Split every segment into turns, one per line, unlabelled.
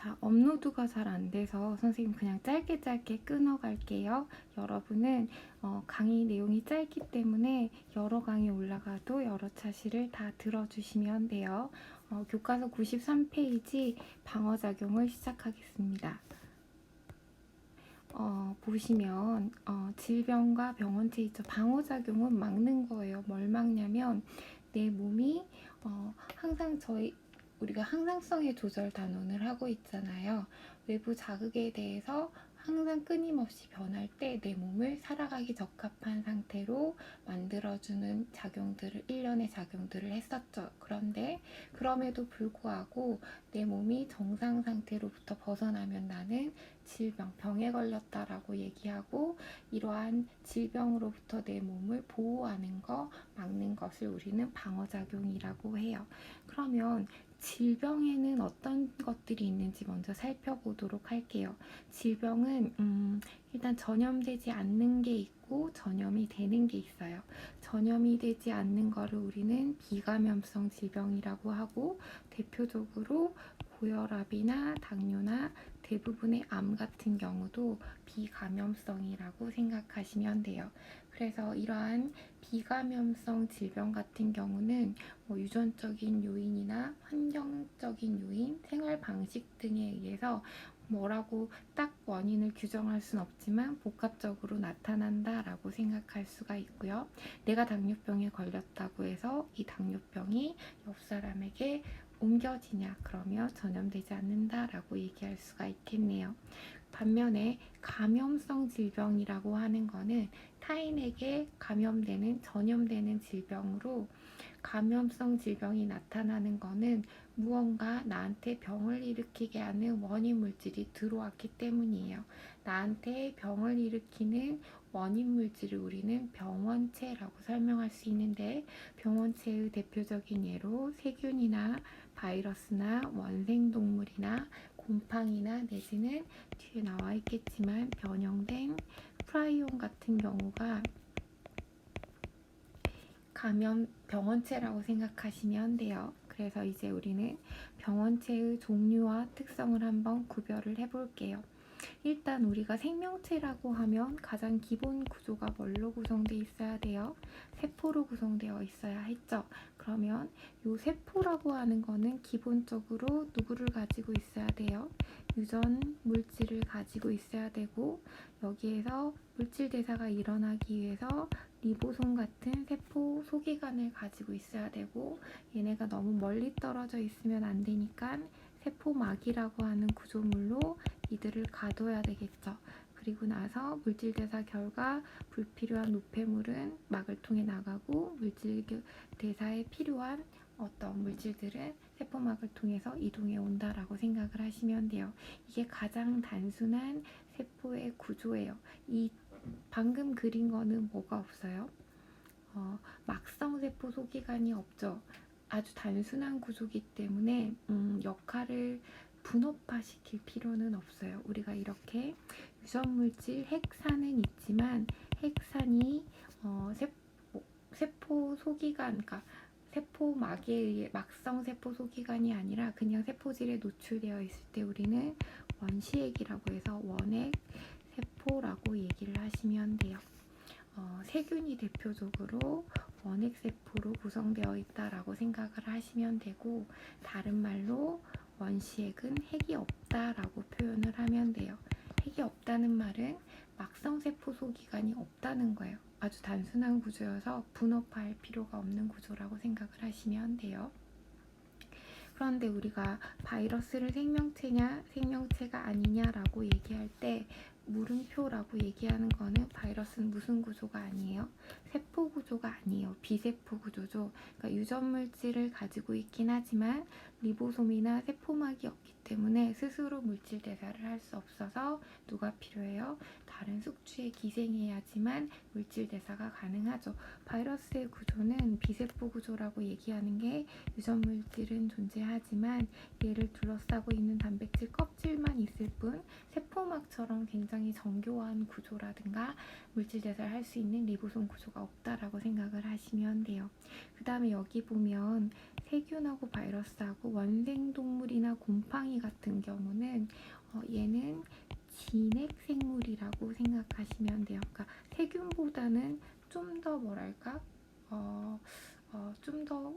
자, 업로드가 잘 안 돼서 선생님 그냥 짧게 끊어갈게요. 여러분은 강의 내용이 짧기 때문에 여러 강의 올라가도 여러 차시를 다 들어주시면 돼요. 교과서 93페이지 방어작용을 시작하겠습니다. 보시면 질병과 병원체 있죠. 방어작용은 막는 거예요. 뭘 막냐면 내 몸이 항상 우리가 항상성의 조절 단원을 하고 있잖아요. 외부 자극에 대해서 항상 끊임없이 변할 때 내 몸을 살아가기 적합한 상태로 만들어주는 작용들을, 일련의 작용들을 했었죠. 그런데 그럼에도 불구하고 내 몸이 정상 상태로부터 벗어나면 나는 병에 걸렸다라고 얘기하고, 이러한 질병으로부터 내 몸을 보호하는 거, 막는 것을 우리는 방어작용이라고 해요. 그러면 질병에는 어떤 것들이 있는지 먼저 살펴보도록 할게요. 질병은 일단 전염되지 않는 게 있고 전염이 되는 게 있어요. 전염이 되지 않는 거를 우리는 비감염성 질병이라고 하고, 대표적으로 고혈압이나 당뇨나 대부분의 암 같은 경우도 비감염성이라고 생각하시면 돼요. 그래서 이러한 비감염성 질병 같은 경우는 유전적인 요인이나 환경적인 요인, 생활 방식 등에 의해서 뭐라고 딱 원인을 규정할 순 없지만 복합적으로 나타난다라고 생각할 수가 있고요. 내가 당뇨병에 걸렸다고 해서 이 당뇨병이 옆 사람에게 옮겨지냐, 그러면 전염되지 않는다라고 얘기할 수가 있겠네요. 반면에 감염성 질병이라고 하는 거는 타인에게 전염되는 질병으로, 감염성 질병이 나타나는 거는 무언가 나한테 병을 일으키게 하는 원인 물질이 들어왔기 때문이에요. 나한테 병을 일으키는 원인 물질을 우리는 병원체라고 설명할 수 있는데, 병원체의 대표적인 예로 세균이나 바이러스나 원생동물이나 곰팡이나 내지는 뒤에 나와 있겠지만 변형된 프라이온 같은 경우가 병원체라고 생각하시면 돼요. 그래서 이제 우리는 병원체의 종류와 특성을 한번 구별을 해볼게요. 일단 우리가 생명체라고 하면 가장 기본 구조가 뭘로 구성되어 있어야 돼요? 세포로 구성되어 있어야 했죠. 그러면 이 세포라고 하는 거는 기본적으로 누구를 가지고 있어야 돼요? 유전 물질을 가지고 있어야 되고, 여기에서 물질 대사가 일어나기 위해서 리보솜 같은 세포 소기관을 가지고 있어야 되고, 얘네가 너무 멀리 떨어져 있으면 안 되니까 세포막이라고 하는 구조물로 이들을 가둬야 되겠죠. 그리고 나서 물질 대사 결과 불필요한 노폐물은 막을 통해 나가고, 물질 대사에 필요한 어떤 물질들은 세포막을 통해서 이동해 온다라고 생각을 하시면 돼요. 이게 가장 단순한 세포의 구조예요. 이 방금 그린 거는 뭐가 없어요? 막성세포 소기관이 없죠. 아주 단순한 구조이기 때문에 역할을 분업화시킬 필요는 없어요. 우리가 이렇게 유전물질 핵산은 있지만, 핵산이 세포 소기관, 그러니까 세포막에 의해 막성세포 소기관이 아니라 그냥 세포질에 노출되어 있을 때 우리는 원시핵이라고 해서 원핵 세포라고 얘기를 하시면 돼요. 세균이 대표적으로 원핵세포로 구성되어 있다라고 생각을 하시면 되고, 다른 말로 원시핵은 핵이 없다라고 표현을 하면 돼요. 핵이 없다는 말은 막성세포 소기관이 없다는 거예요. 아주 단순한 구조여서 분업화할 필요가 없는 구조라고 생각을 하시면 돼요. 그런데 우리가 바이러스를 생명체냐 생명체가 아니냐라고 얘기할 때 물음표라고 얘기하는 거는, 바이러스는 무슨 구조가 아니에요? 세포 구조가 아니에요. 비세포 구조죠. 그러니까 유전물질을 가지고 있긴 하지만 리보솜이나 세포막이 없기 때문에 스스로 물질 대사를 할 수 없어서 누가 필요해요? 다른 숙주에 기생해야지만 물질 대사가 가능하죠. 바이러스의 구조는 비세포 구조라고 얘기하는 게, 유전물질은 존재하지만 얘를 둘러싸고 있는 단백질 껍질만 있을 뿐, 세포막처럼 굉장히 정교한 구조라든가 물질 대사를 할 수 있는 리보솜 구조가 없다라고 생각을 하시면 돼요. 그 다음에 여기 보면 세균하고 바이러스하고 원생동물이나 곰팡이 같은 경우는 얘는 진핵생물이라고 생각하시면 돼요. 그러니까 세균보다는 좀 더 뭐랄까 좀 더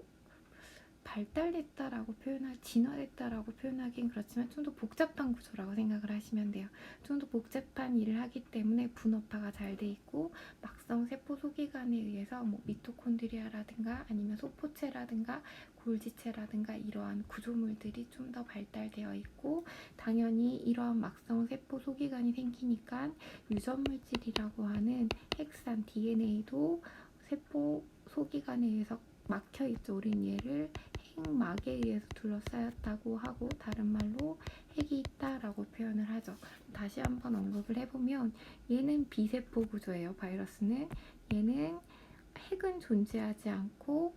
발달됐다라고 진화됐다라고 표현하긴 그렇지만 좀 더 복잡한 구조라고 생각을 하시면 돼요. 좀 더 복잡한 일을 하기 때문에 분업화가 잘 돼 있고 막성 세포 소기관에 의해서 뭐 미토콘드리아라든가 아니면 소포체라든가 골지체라든가 이러한 구조물들이 좀 더 발달되어 있고 당연히 이러한 막성 세포 소기관이 생기니까 유전물질이라고 하는 핵산 DNA도 세포 소기관에 의해서 막혀있죠. 우린 얘를 핵막에 의해서 둘러싸였다고 하고 다른 말로 핵이 있다라고 표현을 하죠. 다시 한번 언급을 해보면 얘는 비세포 구조예요. 바이러스는 얘는 핵은 존재하지 않고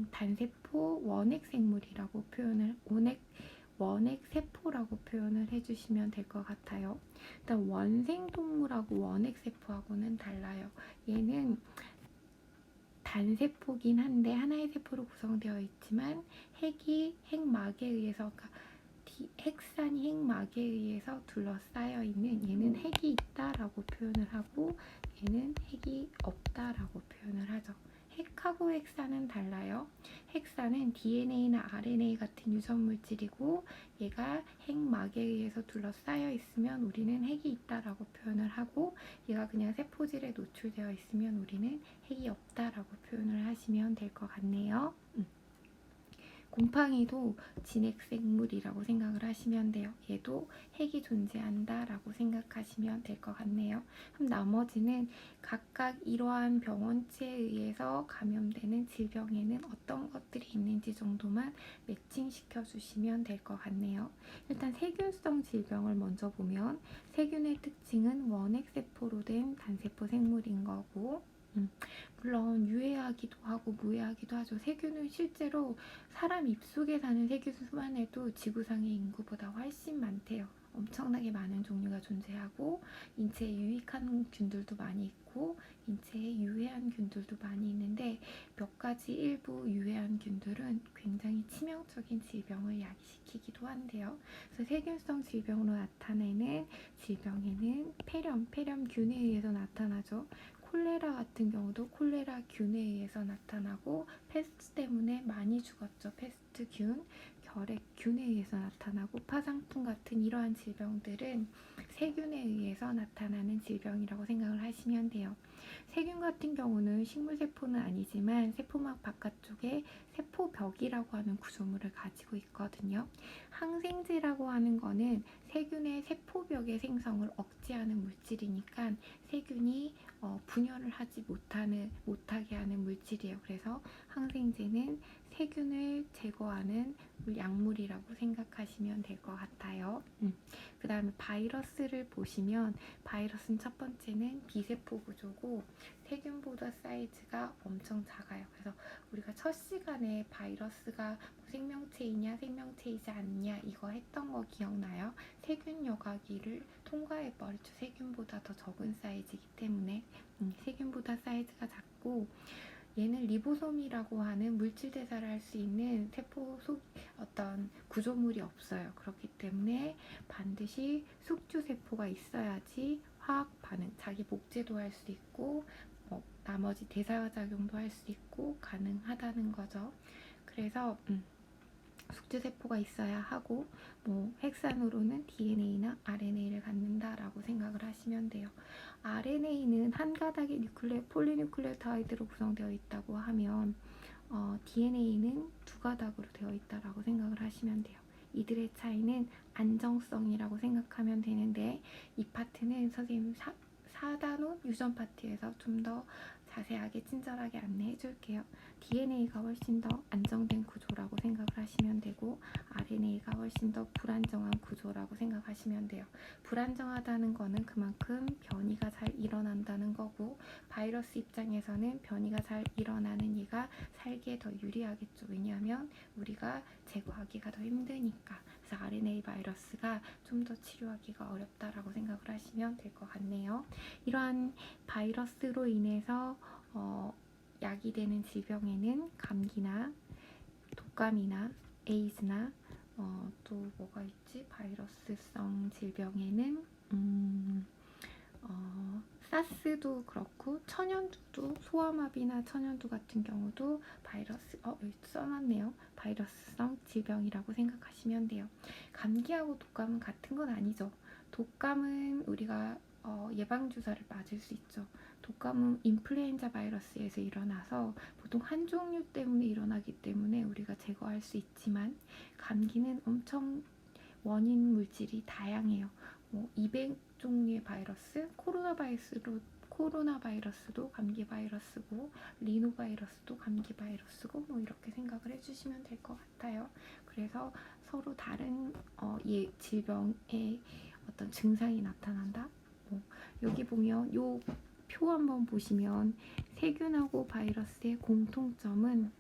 단세포 원핵 생물이라고 표현을 원핵 세포라고 표현을 해주시면 될 것 같아요. 일단 원생동물하고 원핵 세포하고는 달라요. 얘는 단세포긴 한데 하나의 세포로 구성되어 있지만 핵이 핵막에 의해서 그러니까 핵산이 핵막에 의해서 둘러싸여 있는 얘는 핵이 있다라고 표현을 하고 얘는 핵이 없다라고 표현을 하죠. 핵하고 핵산은 달라요. 핵산은 DNA나 RNA 같은 유전물질이고 얘가 핵막에 의해서 둘러싸여 있으면 우리는 핵이 있다라고 표현을 하고 얘가 그냥 세포질에 노출되어 있으면 우리는 핵이 없다라고 표현을 하시면 될 것 같네요. 곰팡이도 진핵생물이라고 생각을 하시면 돼요. 얘도 핵이 존재한다라고 생각하시면 될 것 같네요. 그럼 나머지는 각각 이러한 병원체에 의해서 감염되는 질병에는 어떤 것들이 있는지 정도만 매칭시켜 주시면 될 것 같네요. 일단 세균성 질병을 먼저 보면 세균의 특징은 원핵세포로 된 단세포 생물인 거고 물론 유해하기도 하고 무해하기도 하죠. 세균은 실제로 사람 입속에 사는 세균 수만 해도 지구상의 인구보다 훨씬 많대요. 엄청나게 많은 종류가 존재하고 인체에 유익한 균들도 많이 있고 인체에 유해한 균들도 많이 있는데 몇 가지 일부 유해한 균들은 굉장히 치명적인 질병을 야기시키기도 한데요. 그래서 세균성 질병으로 나타내는 질병에는 폐렴균에 의해서 나타나죠. 콜레라 같은 경우도 콜레라균에 의해서 나타나고 패스트 때문에 많이 죽었죠. 패스트균, 결핵균에 의해서 나타나고 파상풍 같은 이러한 질병들은 세균에 의해서 나타나는 질병이라고 생각을 하시면 돼요. 세균 같은 경우는 식물세포는 아니지만 세포막 바깥쪽에 세포벽이라고 하는 구조물을 가지고 있거든요. 항생제라고 하는 거는 세균의 세포벽의 생성을 억제하는 물질이니까 세균이 분열을 하지 못하게 하는 물질이에요. 그래서 항생제는 세균을 제거하는 약물이라고 생각하시면 될 것 같아요. 그 다음에 바이러스를 보시면 바이러스는 첫 번째는 비세포 구조고 세균보다 사이즈가 엄청 작아요. 그래서 우리가 첫 시간에 바이러스가 생명체이냐 생명체이지 않냐 이거 했던 거 기억나요? 세균 여과기를 통과해버렸죠. 세균보다 더 적은 사이즈이기 때문에 세균보다 사이즈가 작고 얘는 리보솜이라고 하는 물질 대사를 할 수 있는 세포 속 어떤 구조물이 없어요. 그렇기 때문에 반드시 숙주세포가 있어야지 화학 반응, 자기 복제도 할 수 있고 나머지 대사작용도 할 수 있고 가능하다는 거죠. 그래서 숙주세포가 있어야 하고 핵산으로는 DNA나 RNA를 갖는다라고 생각을 하시면 돼요. RNA는 한 가닥의 폴리뉴클레오타이드로 구성되어 있다고 하면 DNA는 두 가닥으로 되어 있다라고 생각을 하시면 돼요. 이들의 차이는 안정성이라고 생각하면 되는데 이 파트는 선생님 4단원 유전 파트에서 좀 더 자세하게 친절하게 안내해 줄게요. DNA가 훨씬 더 안정된 구조라고 생각을 하시면 되고 RNA가 훨씬 더 불안정한 구조라고 생각하시면 돼요. 불안정하다는 거는 그만큼 변이가 잘 일어난다는 거고 바이러스 입장에서는 변이가 잘 일어나는 얘가 살기에 더 유리하겠죠. 왜냐하면 우리가 제거하기가 더 힘드니까. 그래서 RNA 바이러스가 좀 더 치료하기가 어렵다라고 생각을 하시면 될 것 같네요. 이러한 바이러스로 인해서 야기되는 질병에는 감기나 독감이나 에이즈나 또 뭐가 있지? 바이러스성 질병에는 사스도 그렇고 천연두도 소아마비나 천연두 같은 경우도 바이러스 여기 써놨네요. 바이러스성 질병이라고 생각하시면 돼요. 감기하고 독감은 같은 건 아니죠. 독감은 우리가 예방주사를 맞을 수 있죠. 독감은 인플루엔자 바이러스에서 일어나서 보통 한 종류 때문에 일어나기 때문에 우리가 제거할 수 있지만 감기는 엄청 원인 물질이 다양해요. 200종류의 바이러스, 코로나 바이러스도 감기 바이러스고 리노 바이러스도 감기 바이러스고 이렇게 생각을 해주시면 될 것 같아요. 그래서 서로 다른 질병의 어떤 증상이 나타난다. 여기 보면 요 표 한번 보시면 세균하고 바이러스의 공통점은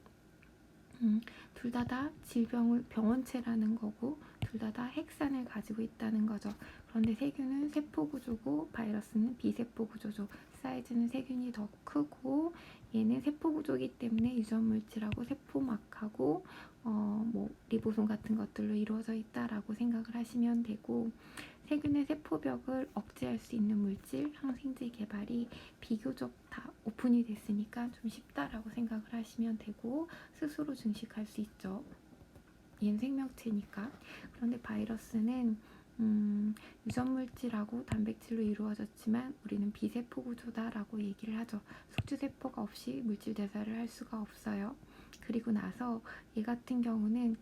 둘 다 질병을 병원체라는 거고 둘 다 핵산을 가지고 있다는 거죠. 그런데 세균은 세포 구조고 바이러스는 비세포 구조죠. 사이즈는 세균이 더 크고 얘는 세포 구조이기 때문에 유전 물질하고 세포막하고 리보솜 같은 것들로 이루어져 있다라고 생각을 하시면 되고 세균의 세포벽을 억제할 수 있는 물질, 항생제 개발이 비교적 다 오픈이 됐으니까 좀 쉽다라고 생각을 하시면 되고 스스로 증식할 수 있죠. 얘는 생명체니까. 그런데 바이러스는 유전물질하고 단백질로 이루어졌지만 우리는 비세포 구조다라고 얘기를 하죠. 숙주세포가 없이 물질 대사를 할 수가 없어요. 그리고 나서 얘 같은 경우는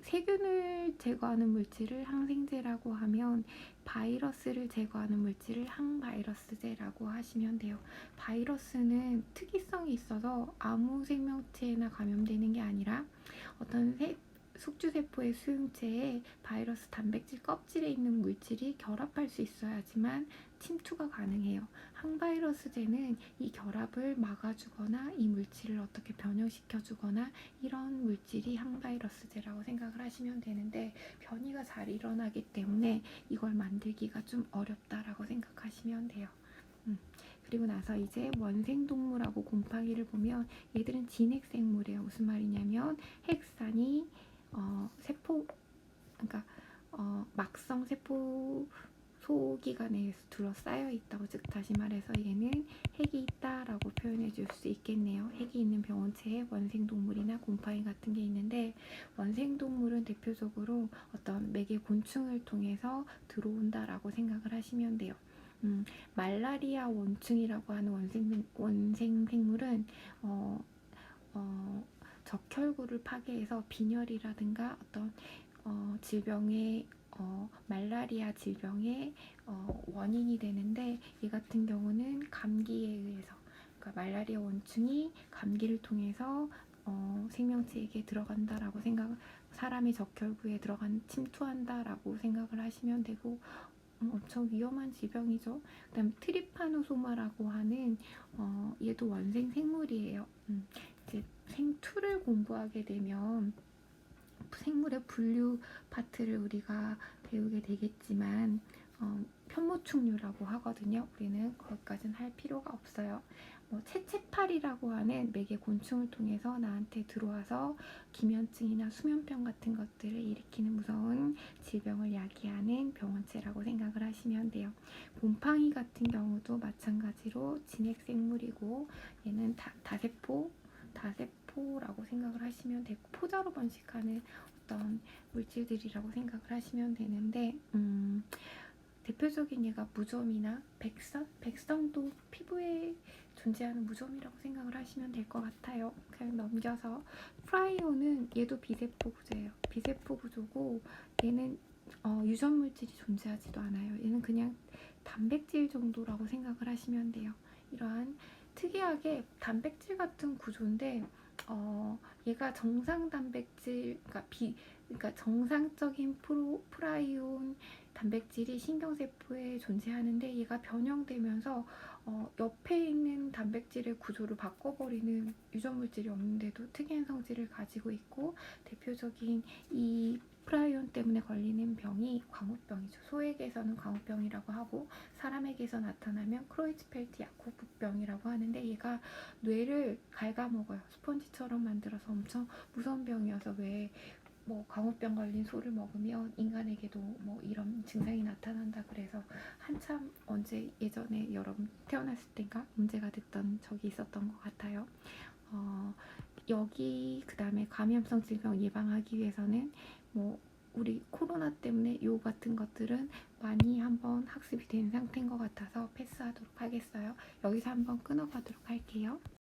세균을 제거하는 물질을 항생제라고 하면 바이러스를 제거하는 물질을 항바이러스제라고 하시면 돼요. 바이러스는 특이성이 있어서 아무 생명체나 감염되는 게 아니라 어떤 숙주세포의 수용체에 바이러스 단백질 껍질에 있는 물질이 결합할 수 있어야지만 침투가 가능해요. 항바이러스제는 이 결합을 막아주거나 이 물질을 어떻게 변형시켜주거나 이런 물질이 항바이러스제라고 생각을 하시면 되는데 변이가 잘 일어나기 때문에 이걸 만들기가 좀 어렵다라고 생각하시면 돼요. 그리고 나서 이제 원생동물하고 곰팡이를 보면 얘들은 진핵생물이에요. 무슨 말이냐면 핵산이 막성 세포 소기관에 둘러싸여 있다고, 즉 다시 말해서 얘는 핵이 있다라고 표현해 줄 수 있겠네요. 핵이 있는 병원체에 원생동물이나 곰팡이 같은 게 있는데 원생동물은 대표적으로 어떤 매개 곤충을 통해서 들어온다라고 생각을 하시면 돼요. 말라리아 원충이라고 하는 원생생물은 적혈구를 파괴해서 빈혈이라든가 어떤 질병의 말라리아 질병의 원인이 되는데 이 같은 경우는 감기에 의해서 그러니까 말라리아 원충이 감기를 통해서 생명체에게 들어간다라고 사람의 적혈구에 침투한다라고 생각을 하시면 되고 엄청 위험한 질병이죠. 그다음 트리파노소마라고 하는 얘도 원생 생물이에요. 이제 생투를 공부하게 되면 생물의 분류 파트를 우리가 배우게 되겠지만 편모충류라고 하거든요. 우리는 거기까지는 할 필요가 없어요. 채채팔이라고 하는 매개 곤충을 통해서 나한테 들어와서 기면증이나 수면병 같은 것들을 일으키는 무서운 질병을 야기하는 병원체라고 생각을 하시면 돼요. 곰팡이 같은 경우도 마찬가지로 진핵생물이고 얘는 다세포라고 생각을 하시면 되고 포자로 번식하는 어떤 물질들이라고 생각을 하시면 되는데 대표적인 예가 무좀이나 백선도 피부에 존재하는 무좀이라고 생각을 하시면 될 것 같아요. 그냥 넘겨서 프라이오는 얘도 비세포 구조예요. 비세포 구조고 얘는 유전 물질이 존재하지도 않아요. 얘는 그냥 단백질 정도라고 생각을 하시면 돼요. 이러한 특이하게 단백질 같은 구조인데 얘가 정상 단백질, 그러니까 정상적인 프라이온 단백질이 신경세포에 존재하는데 얘가 변형되면서 옆에 있는 단백질의 구조를 바꿔버리는 유전물질이 없는데도 특이한 성질을 가지고 있고 대표적인 이 프라이온 때문에 걸리는 병이 광우병이죠. 소에게서는 광우병이라고 하고 사람에게서 나타나면 크로이츠펠트 야코브병이라고 하는데 얘가 뇌를 갉아먹어요. 스펀지처럼 만들어서 엄청 무서운 병이어서 왜 뭐 광우병 걸린 소를 먹으면 인간에게도 뭐 이런 증상이 나타난다 그래서 한참 언제 예전에 여러분 태어났을 때인가 문제가 됐던 적이 있었던 것 같아요. 여기 그 다음에 감염성 질병 예방하기 위해서는 뭐 우리 코로나 때문에 요 같은 것들은 많이 한번 학습이 된 상태인 것 같아서 패스하도록 하겠어요. 여기서 한번 끊어가도록 할게요.